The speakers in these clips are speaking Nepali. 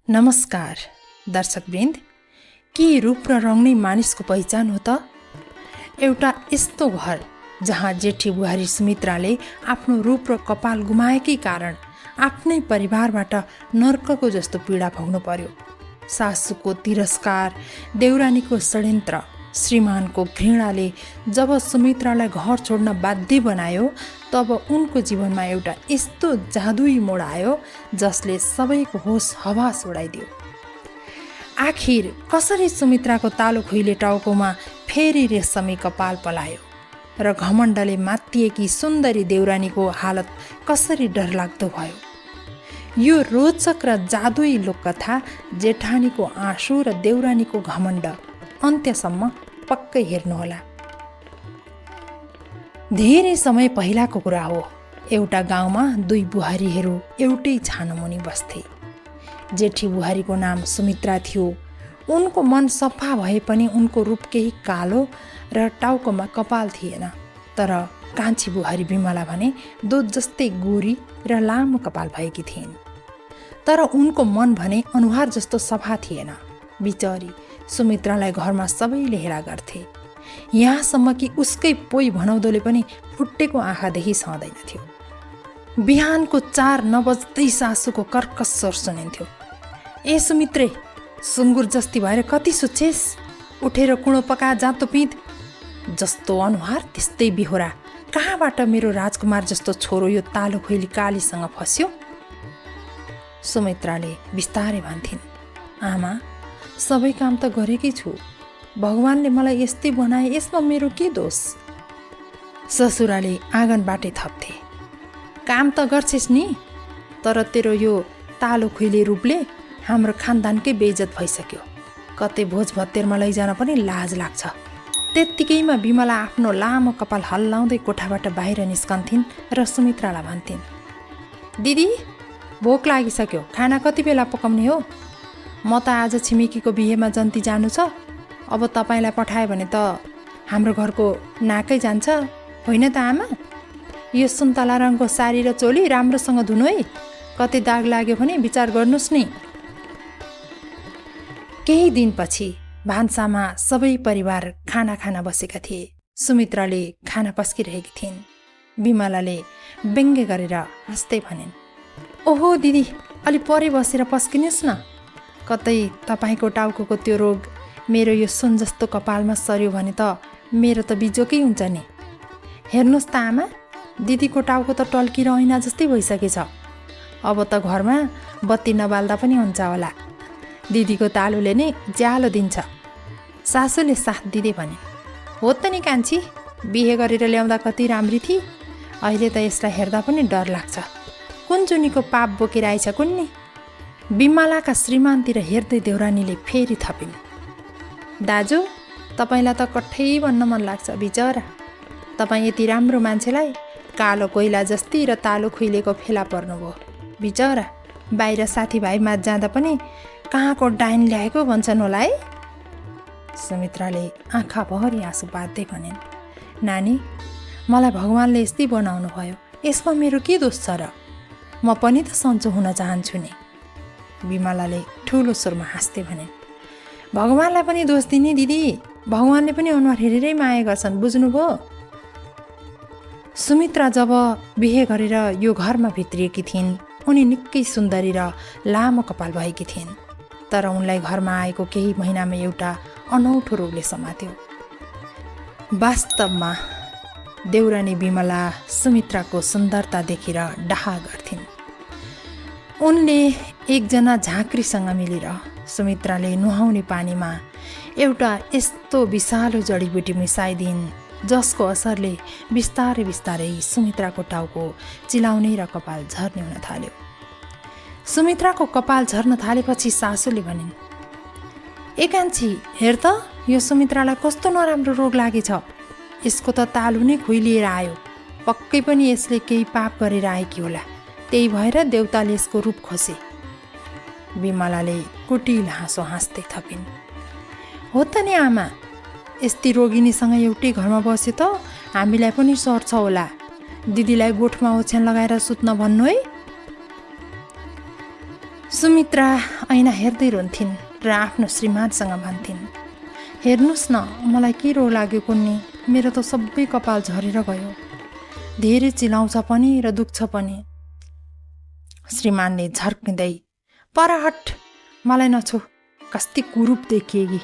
नमस्कार दर्शकवृन्द, के रूप र रङ नै मानिसको पहिचान हो त? एउटा यस्तो घर जहाँ जेठी बुहारी सुमित्राले आफ्नो रूप र कपाल गुमाएकै कारण आफ्नै परिवारबाट नर्कको जस्तो पीडा भोग्नु पर्यो। सासूको तिरस्कार, देउरानीको षड्यन्त्र, श्रीमानको घृणाले जब सुमित्रालाई घर छोड्न बाध्य बनायो, तब उनको जीवनमा एउटा यस्तो जादुई मोड आयो जसले सबैको होस हवास उडाइदियो। आखिर कसरी सुमित्राको तालो खुइले टाउकोमा फेरि रेशमी कपाल पलायो र घमण्डले मात्तिएकी सुन्दरी देउरानीको हालत कसरी डरलाग्दो भयो। यो रोचक र जादुई लोककथा जेठानीको आँसु र देउरानीको घमण्ड अन्त्यसम्म पक्कै हेर्नुहोला। धेरै समय पहिलाको कुरा हो। एउटा गाउँमा दुई बुहारीहरू एउटै छानोमुनि बस्थे। जेठी बुहारीको नाम सुमित्रा थियो। उनको मन सफा भए पनि उनको रूप केही कालो र टाउकोमा कपाल थिएन। तर कान्छी बुहारी बिमला भने दुध जस्तै गोरी र लामो कपाल भएकी थिइन्। तर उनको मन भने अनुहार जस्तो सफा थिएन। बिचरी सुमित्रालाई घरमा सबैले हेला गर्थे। यहाँसम्म कि उसकै पोइ भनाउँदोले पनि फुटेको आँखादेखि सहँदैनथ्यो। बिहानको 4 नबज्दै सासूको कर्कश स्वर सुनिन्थ्यो। ए सुमित्रे, सुँगुर जस्ती भएर कति सुत्छेस? उठेर कुँडो पका, जाँतो पिँध। जस्तो अनुहार त्यस्तै बिहोरा, कहाँबाट मेरो राजकुमार जस्तो छोरो यो तालो खुइली कालीसँग फस्यो? सुमित्राले बिस्तारै भन्थिन्, आमा, सबै काम त गरेकै छु। भगवानले मलाई यस्तै बनाए, यसमा मेरो के दोष? ससुराले आँगनबाटै थप्थे, काम त गर्छेस् नि, तर तेरो यो तालो खुइले रूपले हाम्रो खानदानकै बेइज्जत भइसक्यो। कतै भोज भत्तेरमा लैजान पनि लाज लाग्छ। त्यत्तिकैमा बिमला आफ्नो लामो कपाल हल्लाउँदै कोठाबाट बाहिर निस्कन्थिन् र सुमित्रालाई भन्थिन्, दिदी, भोक लागिसक्यो, खाना कति बेला पकाउने हो? म त आज छिमेकीको बिहेमा जन्ती जानु छ। अब तपाईँलाई पठायो भने त हाम्रो घरको नाकै जान्छ, होइन त आमा? यो सुन्तला रङको साडी र चोली राम्रोसँग धुनु है, कतै दाग लाग्यो भने विचार गर्नुहोस् नि। केही दिनपछि भान्सामा सबै परिवार खाना खान बसेका थिए। सुमित्राले खाना पस्किरहेकी थिइन्। बिमलाले व्यङ्ग्य गरेर हाँस्दै भनिन्, ओहो दिदी, अलि परे बसेर पस्किनुहोस् न। कतै तपाईँको टाउको त्यो रोग मेरो यो सुन जस्तो कपालमा सर्यो भने त मेरो त बिजोकै हुन्छ नि। हेर्नुहोस् त आमा, दिदीको टाउको त टल्किएर ऐना जस्तै भइसकेछ। अब त घरमा बत्ती नबाल्दा पनि हुन्छ होला। दिदीको तालुले नै ज्यालो दिन्छ। सासूले साथ दिँदै भने, हो त नि कान्छी, बिहे गरेर ल्याउँदा कति राम्री थिए, अहिले त यसलाई हेर्दा पनि डर लाग्छ। कुन जुनीको पाप बोकेर आइछ कुन्नी? बिमलाका श्रीमानतिर हेर्दै देउरानीले फेरि थपिन्, दाजु, तपाईँलाई त कठै भन्न मन लाग्छ बिचरा। तपाईँ यति राम्रो मान्छेलाई कालो कोइला जस्ती र तालो खुइलेको फेला पर्नुभयो। बिचरा बाहिर साथीभाइमा जाँदा पनि कहाँको डाइन ल्याएको भन्छन् होला है। सुमित्राले आँखाभरि आँसु बाँध्दै भनिन्, नानी, मलाई भगवानले यस्तै बनाउनु भयो, यसमा मेरो के दोष छ र? म पनि त सन्चो हुन चाहन्छु नि। बिमलाले ठुलो स्वरमा हाँस्दै भनिन्, भगवानलाई पनि दोष दिने दिदी, भगवानले पनि अनुहार हेरेरै माया गर्छन्, बुझ्नुभयो? सुमित्रा जब बिहे गरेर यो घरमा भित्रिएकी थिइन्, उनी निकै सुन्दरी र लामो कपाल भएकी थिइन्। तर उनलाई घरमा आएको केही महिनामा एउटा अनौठो रोगले समात्यो। वास्तवमा देउरानी बिमला सुमित्राको सुन्दरता देखेर डाहा गर्थिन्। उनले एकजना झाँक्रीसँग मिलेर सुमित्राले नुहाउने पानीमा एउटा यस्तो विषालु जडीबुटी मिसाइदिन् जसको असरले बिस्तारै बिस्तारै सुमित्राको टाउको चिलाउने र कपाल झर्ने हुन थाल्यो। सुमित्राको कपाल झर्न थालेपछि सासूले भनिन्, ए कान्छी, हेर त, यो सुमित्रालाई कस्तो नराम्रो रोग लागेछ। यसको त तालु नै खुइलिएर आयो। पक्कै पनि यसले केही पाप गरेर आएकी होला, त्यही भएर देउताले यसको रूप खोसे। बिमलाले कुटिल हाँसो हाँस्दै थपिन्, हो त नि आमा, यस्तै रोगिनीसँग एउटै घरमा बसे त हामीलाई पनि सर्छ होला। दिदीलाई गोठमा ओछ्यान लगाएर सुत्न भन्नु है। सुमित्रा ऐना हेर्दै रुन्थिन् र आफ्नो श्रीमानसँग भन्थिन्, हेर्नुहोस् न, मलाई के रोग लाग्यो कुन्नी, मेरो त सबै कपाल झरेर गयो। धेरै चिलाउँछ पनि र दुख्छ पनि। श्रीमानले झर्किँदै, पर हट, मलाई नछो, कस्ती कुरूप देखिएगी।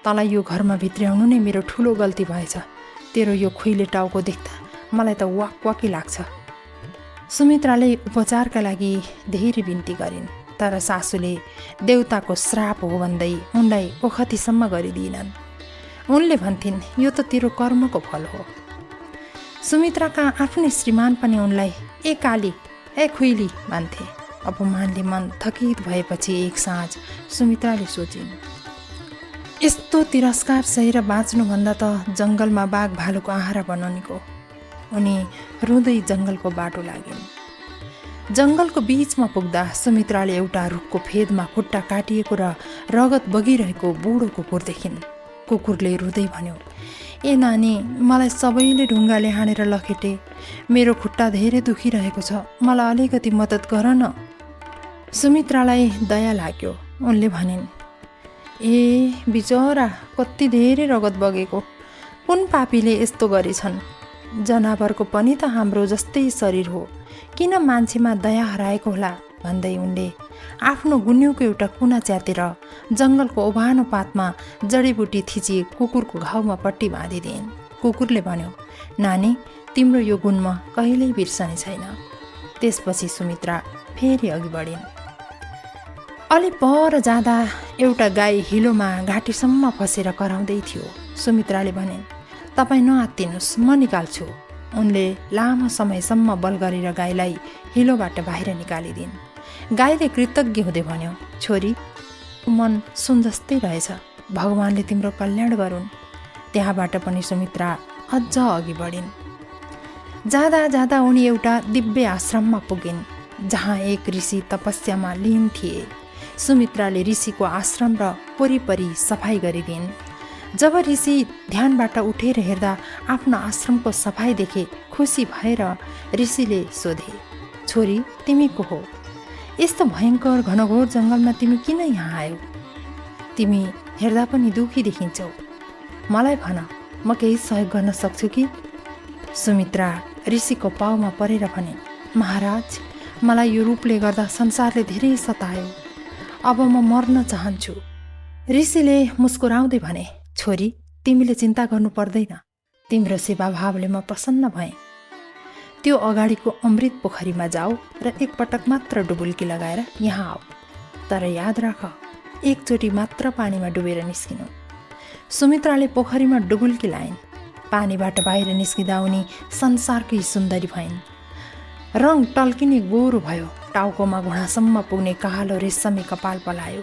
तँलाई यो घरमा भित्र्याउनु नै मेरो ठुलो गल्ती भएछ। तेरो यो खुइले टाउको देख्दा मलाई त वाकी लाग्छ। सुमित्राले उपचारका लागि धेरै बिन्ती गरिन्, तर सासूले देउताको श्राप हो भन्दै उनलाई ओखतीसम्म गरिदिएनन्। उनले भन्थिन्, यो त तेरो कर्मको फल हो। सुमित्राका आफ्नै श्रीमान पनि उनलाई ए काली, ए खुइली भन्थे। अपमानले मन थकित भएपछि एक साँझ सुमित्राले सोचिन्, यस्तो तिरस्कार सहेर बाँच्नुभन्दा त जङ्गलमा बाघ भालुको आहारा बनाउनेको। उनी रुँदै जङ्गलको बाटो लागिन्। जङ्गलको बीचमा पुग्दा सुमित्राले एउटा रुखको फेदमा खुट्टा काटिएको र रगत बगिरहेको बुढो कुकुर देखिन्। कुकुरले रुँदै भन्यो, ए नानी, मलाई सबैले ढुङ्गाले हानेर लखेटे। मेरो खुट्टा धेरै दुखिरहेको छ, मलाई अलिकति मद्दत गर न। सुमित्रालाई दया लाग्यो। उनले भनिन्, ए बिचरा, कति धेरै रगत बगेको। कुन पापीले यस्तो गरेछन्? जनावरको पनि त हाम्रो जस्तै शरीर हो, किन मान्छेमा दया हराएको होला भन्दै उनले आफ्नो गुन्युको एउटा कुना च्यातेर जङ्गलको ओभानो पातमा जडीबुटी थिची कुकुरको घाउमा पट्टी बाँधिदिइन्। कुकुरले भन्यो, नानी, तिम्रो यो गुण म कहिल्यै बिर्सने छैन। त्यसपछि सुमित्रा फेरि अघि बढिन्। अलि पर जाँदा एउटा गाई हिलोमा घाँटीसम्म फसेर कराउँदै थियो। सुमित्राले भनिन्, तपाईँ नआत्तिनुहोस्, म निकाल्छु। उनले लामो समयसम्म बल गरेर गाईलाई हिलोबाट बाहिर निकालिदिन्। गाईले कृतज्ञ हुँदै भन्यो, छोरी, मन सुन जस्तै रहेछ, भगवानले तिम्रो कल्याण गरून्। त्यहाँबाट पनि सुमित्रा अझ अघि बढिन्। जाँदा जाँदा उनी एउटा दिव्य आश्रममा पुगिन्, जहाँ एक ऋषि तपस्यामा लीन थिए। सुमित्राले ऋषिको आश्रम र वरिपरि सफाई गरिदिन्। जब ऋषि ध्यानबाट उठेर हेर्दा आफ्नो आश्रमको सफाई देखे खुसी भएर ऋषिले सोधे, छोरी, तिमी को हो? यस्तो भयङ्कर घनघोर जङ्गलमा तिमी किन यहाँ आयौ? तिमी हेर्दा पनि दुखी देखिन्छौ। मलाई भन, म केही सहयोग गर्न सक्छु कि? सुमित्रा ऋषिको पाउमा परेर भने, महाराज, मलाई यो रूपले गर्दा संसारले धेरै सतायो। अब म मर्न चाहन्छु। ऋषिले मुस्कुराउँदै भने, छोरी, तिमीले चिन्ता गर्नु पर्दैन। तिम्रो सेवा भावले म प्रसन्न भएँ। त्यो अगाडिको अमृत पोखरीमा जाऊ र एकपटक मात्र डुबुल्की लगाएर यहाँ आऊ। तर याद राख, एकचोटि मात्र पानीमा डुबेर निस्किनु। सुमित्राले पोखरीमा डुबुल्की लाइन्। पानीबाट बाहिर निस्किँदा उनी संसारकै सुन्दरी भइन्। रङ टल्किने गोरो भयो, टाउकोमा घुँडासम्म पुग्ने कालो रेशमी कपाल पलायो।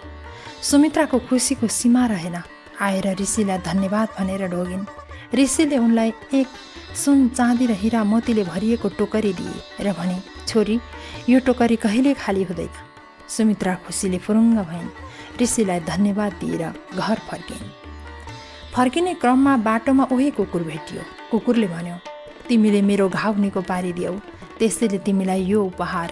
सुमित्राको खुसीको सीमा रहेन। आएर ऋषिलाई धन्यवाद भनेर ढोगिन्। ऋषिले उनलाई एक सुन, चाँदी र हिरा मोतीले भरिएको टोकरी दिए र भने, छोरी, यो टोकरी कहिले खाली हुँदैन। सुमित्रा खुसीले फुरुङ्ग भइन्। ऋषिलाई धन्यवाद दिएर घर फर्किन्। फर्किने क्रममा बाटोमा उही कुकुर भेटियो। कुकुरले भन्यो, तिमीले मेरो घाउ निको पारिदियौ, त्यसैले तिमीलाई यो उपहार,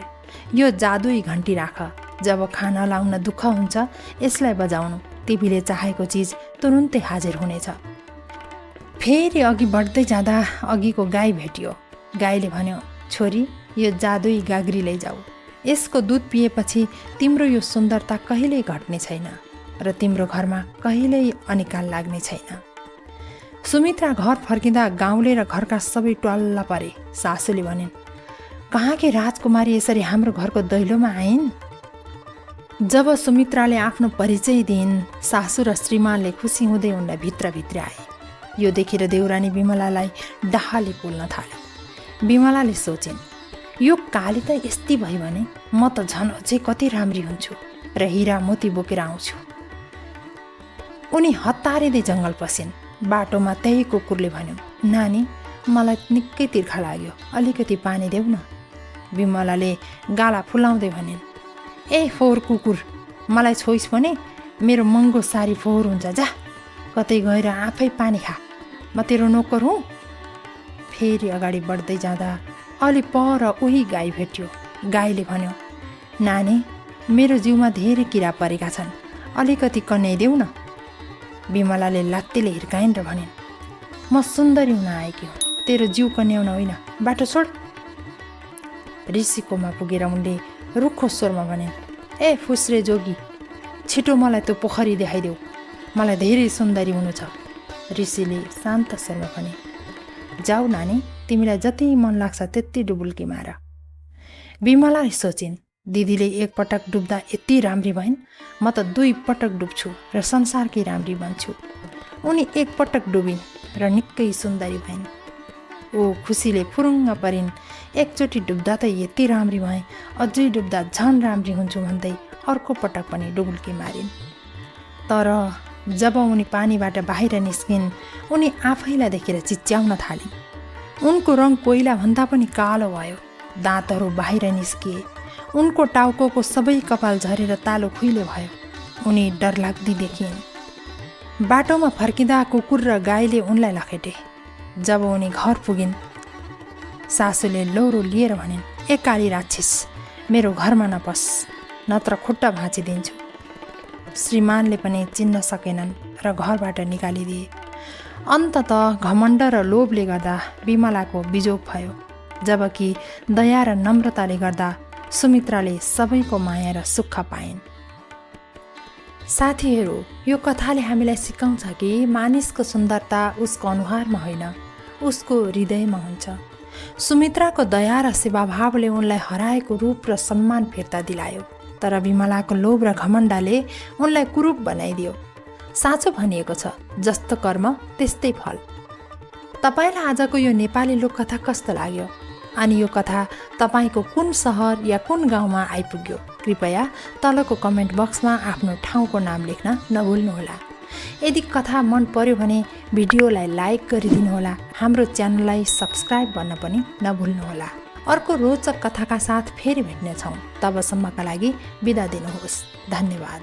यो जादुई घन्टी राख। जब खाना लाउन दुःख हुन्छ, यसलाई बजाउनु, तिमीले चाहेको चिज तुरुन्तै हाजिर हुनेछ। फेरि अघि बढ्दै जाँदा अघिको गाई भेटियो। गाईले भन्यो, छोरी, यो जादुई गाग्री लैजाऊ। यसको दुध पिएपछि तिम्रो यो सुन्दरता कहिल्यै घट्ने छैन र तिम्रो घरमा कहिल्यै अनिकाल लाग्ने छैन। सुमित्रा घर फर्किँदा गाउँले र घरका सबै ट्वाल्ल परे। सासूले भनिन्, कहाँकी राजकुमारी यसरी हाम्रो घरको दैलोमा आइन्? जब सुमित्राले आफ्नो परिचय दिइन्, सासू र श्रीमानले खुसी हुँदै उनलाई भित्र आए। यो देखेर देउरानी बिमलालाई डाहाले पोल्न थाल्यो। बिमलाले सोचिन्, यो काली त यस्ती भयो भने म त झन् अझै कति राम्री हुन्छु र हिरा मोती बोकेर आउँछु। उनी हतारिँदै जङ्गल पसिन्। बाटोमा त्यही कुकुरले भन्यो, नानी, मलाई निकै तिर्खा लाग्यो, अलिकति पानी देऊ न। बिमलाले गाला फुलाउँदै भनिन्, ए फोहोर कुकुर, मलाई छोइस् भने मेरो महँगो सारी फोहोर हुन्छ, जा कतै गएर आफै पानी खा, म तेरो नोकर हुँ। फेरि अगाडि बढ्दै जाँदा अलि पर उही गाई भेट्यो। गाईले भन्यो, नानी, मेरो जिउमा धेरै किरा परेका छन्, अलिकति कन्याइदेऊ न। विमलाले लात्तीले हिर्काइन् र भनिन्, म सुन्दरी हुन आएकी हुँ, तेरो जिउ कन्याउन होइन, बाटो छोड। ऋषिकोमा पुगेर उनले रुखो स्वरमा भनिन्, ए फुस्रे जोगी, छिटो मलाई त्यो पोखरी देखाइदेऊ, मलाई धेरै सुन्दरी हुनु छ। ऋषिले शान्त स्वरमा भने, जाऊ नानी, तिमीलाई जति मन लाग्छ त्यति डुबुल्की मार। विमला सोचिन्, दिदीले एकपटक डुब्दा यति राम्री भइन्, म त 2 पटक डुब्छु र संसारकै राम्री बन्छु। उनी एकपटक डुबिन् र निकै सुन्दरी भइन्। ओ खुसीले फुरुङ्ग परिन्, एकचोटि डुब्दा त यति राम्री भएँ, अझै डुब्दा झन् राम्री हुन्छु भन्दै अर्को पटक पनि डुबुल्की मारिन्। तर जब उनी पानीबाट बाहिर निस्किन्, उनी आफैलाई देखेर चिच्याउन थालिन्। उनको रङ कोइला भन्दा पनि कालो भयो, दाँतहरू बाहिर निस्किए, उनको टाउकोको सबै कपाल झरेर तालो खुइलो भयो। उनी डरलाग्दी देखिन्। बाटोमा फर्किँदा कुकुर र गाईले उनलाई लखेटे। जब उनी घर पुगिन्, सासूले लौरो लिएर भनिन्, ए काली राक्षस, मेरो घरमा नपस्, नत्र खुट्टा भाँचिदिन्छु। श्रीमानले पनि चिन्न सकेनन् र घरबाट निकालिदिए। अन्ततः घमण्ड र लोभले गर्दा विमलाको बिजोग भयो, जबकि दया र नम्रताले गर्दा सुमित्राले सबैको माया र सुख पाइन्। साथीहरू, यो कथाले हामीलाई सिकाउँछ कि मानिसको सुन्दरता उसको अनुहारमा होइन, उसको हृदयमा हुन्छ। सुमित्राको दया र सेवाभावले उनलाई हराएको रूप र सम्मान फिर्ता दिलायो, तर विमलाको लोभ र घमण्डले उनलाई कुरूप बनाइदियो। साँचो भनिएको छ, जस्तो कर्म त्यस्तै फल। तपाईँलाई आजको यो नेपाली लोककथा कस्तो लाग्यो? अनि यो कथा तपाईँको कुन सहर या कुन गाउँमा आइपुग्यो? कृपया तलको कमेन्ट बक्समा आफ्नो ठाउँको नाम लेख्न नभुल्नुहोला। यदि कथा मन पर्यो भने भिडियोलाई लाइक गरिदिनुहोला, हाम्रो च्यानललाई सब्सक्राइब गर्न पनि नभुल्नुहोला। अर्को रोचक कथाका साथ फेरि भेट्नेछौँ, तबसम्मका लागि बिदा दिनुहोस्। धन्यवाद।